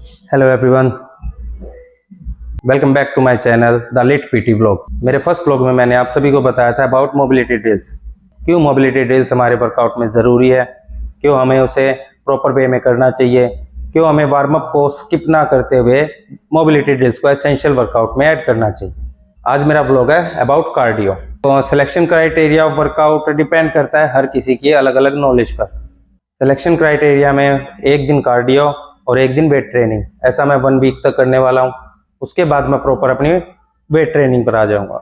Hello everyone, welcome back to my channel the let PT blogs. मेरे first blog में मैंने आप सभी को बताया था अबाउट मोबिलिटी ड्रिल्स। क्यों मोबिलिटी ड्रिल्स हमारे वर्कआउट में ज़रूरी है, क्यों हमें उसे प्रॉपर वे में करना चाहिए, क्यों हमें वार्म अप को स्किप ना करते हुए मोबिलिटी ड्रिल्स को एसेंशियल वर्कआउट में ऐड करना चाहिए। आज मेरा ब्लॉग है अबाउट कार्डियो। तो selection criteria of workout depend करता है हर किसी की अलग अलग नॉलेज पर। सिलेक्शन क्राइटेरिया में एक दिन कार्डियो और एक दिन वेट ट्रेनिंग, ऐसा मैं 1 वीक तक करने वाला हूँ। उसके बाद मैं प्रॉपर अपनी वेट ट्रेनिंग पर आ जाऊँगा।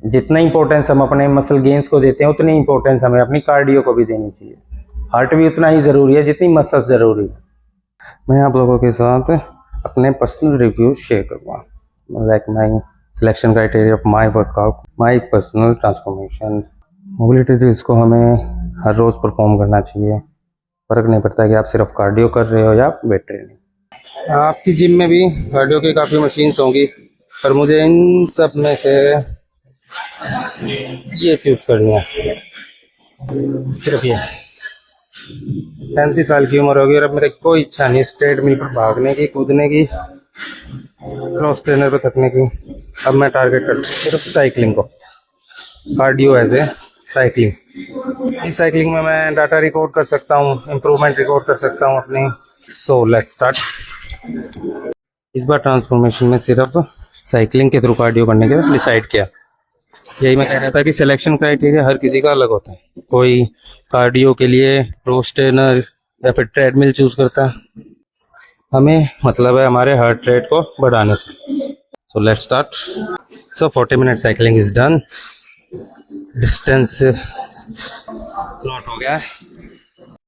जितना इंपॉर्टेंस हम अपने मसल गेन्स को देते हैं उतनी इंपॉर्टेंस हमें अपनी कार्डियो को भी देनी चाहिए। हार्ट भी उतना ही ज़रूरी है जितनी मसल्स ज़रूरी है। मैं आप लोगों के साथ अपने पर्सनल रिव्यू शेयर करूँगा, like my selection criteria of my workout, my personal transformation. Mobility drills को हमें हर रोज़ परफॉर्म करना चाहिए। फ़र्क नहीं पड़ता कि आप सिर्फ कार्डियो कर रहे हो या वेट ट्रेनिंग। आपकी जिम में भी कार्डियो की काफ़ी मशीन्स होंगी, पर मुझे इन सब में से ये चूज़ करनी है, सिर्फ ये। 35 साल की उम्र होगी और अब मेरे कोई इच्छा नहीं ट्रेडमिल पर भागने की, कूदने की, क्रॉस ट्रेनर पर थकने की। अब मैं टारगेट करता हूँ सिर्फ साइकिलिंग को, कार्डियो एज ए साइकिलिंग। इस साइकिलिंग में मैं डाटा रिकॉर्ड कर सकता हूँ, इम्प्रूवमेंट रिकॉर्ड कर सकता हूँ अपनी। So let's start. इस बार ट्रांसफॉर्मेशन में सिर्फ साइकिलिंग के थ्रू कार्डियो करने के डिसाइड किया। यही मैं कह रहा था कि सिलेक्शन क्राइटेरिया हर किसी का अलग होता है। कोई कार्डियो के लिए क्रॉस ट्रेनर या फिर ट्रेडमिल चूज करता है। हमें मतलब है हमारे हार्ट रेट को बढ़ाने से। So let's start. So 40 minute cycling is done. Distance plot हो गया।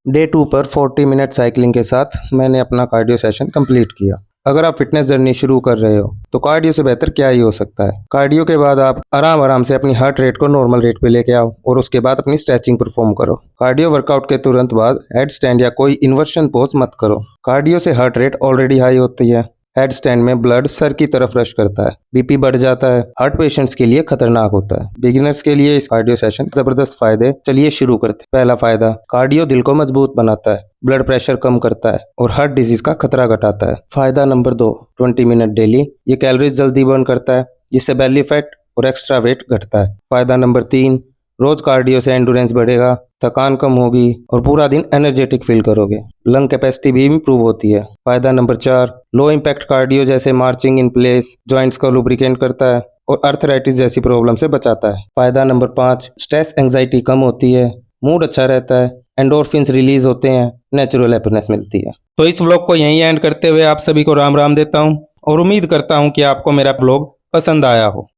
डे 2 पर 40 मिनट साइकिलिंग के साथ मैंने अपना कार्डियो सेशन कंप्लीट किया। अगर आप फिटनेस जर्नी शुरू कर रहे हो तो कार्डियो से बेहतर क्या ही हो सकता है। कार्डियो के बाद आप आराम से अपनी हार्ट रेट को नॉर्मल रेट पे लेके आओ और उसके बाद अपनी स्ट्रेचिंग परफॉर्म करो। कार्डियो वर्कआउट के तुरंत बाद हेड स्टैंड या कोई इन्वर्शन पोज मत करो। कार्डियो से हार्ट रेट ऑलरेडी हाई होती है। हेड स्टैंड में ब्लड सर की तरफ रश करता है, बीपी बढ़ जाता है, हार्ट पेशेंट्स के लिए खतरनाक होता है। बिगिनर्स के लिए इस कार्डियो सेशन जबरदस्त फायदे। चलिए शुरू करते हैं। पहला फायदा, कार्डियो दिल को मजबूत बनाता है, ब्लड प्रेशर कम करता है और हार्ट डिजीज का खतरा घटाता है। फायदा नंबर 2, 20 मिनट डेली। ये कैलोरीज जल्दी बर्न करता है जिससे बेली फैट और एक्स्ट्रा वेट घटता है। फायदा नंबर 3, रोज कार्डियो से एंडोरेंस बढ़ेगा, थकान कम होगी और पूरा दिन एनर्जेटिक फील करोगे। लंग कैपेसिटी भी इंप्रूव होती है। फायदा नंबर 4, लो इम्पैक्ट कार्डियो जैसे मार्चिंग इन प्लेस जॉइंट्स को लुब्रिकेट करता है और अर्थराइटिस जैसी प्रॉब्लम से बचाता है। फायदा नंबर 5, स्ट्रेस एंजाइटी कम होती है, मूड अच्छा रहता है, एंडोर्फिन्स रिलीज होते हैं, नेचुरल हैप्पीनेस मिलती है। तो इस व्लॉग को यहीं एंड करते हुए आप सभी को राम राम देता हूँ और उम्मीद करता हूँ कि आपको मेरा ब्लॉग पसंद आया हो।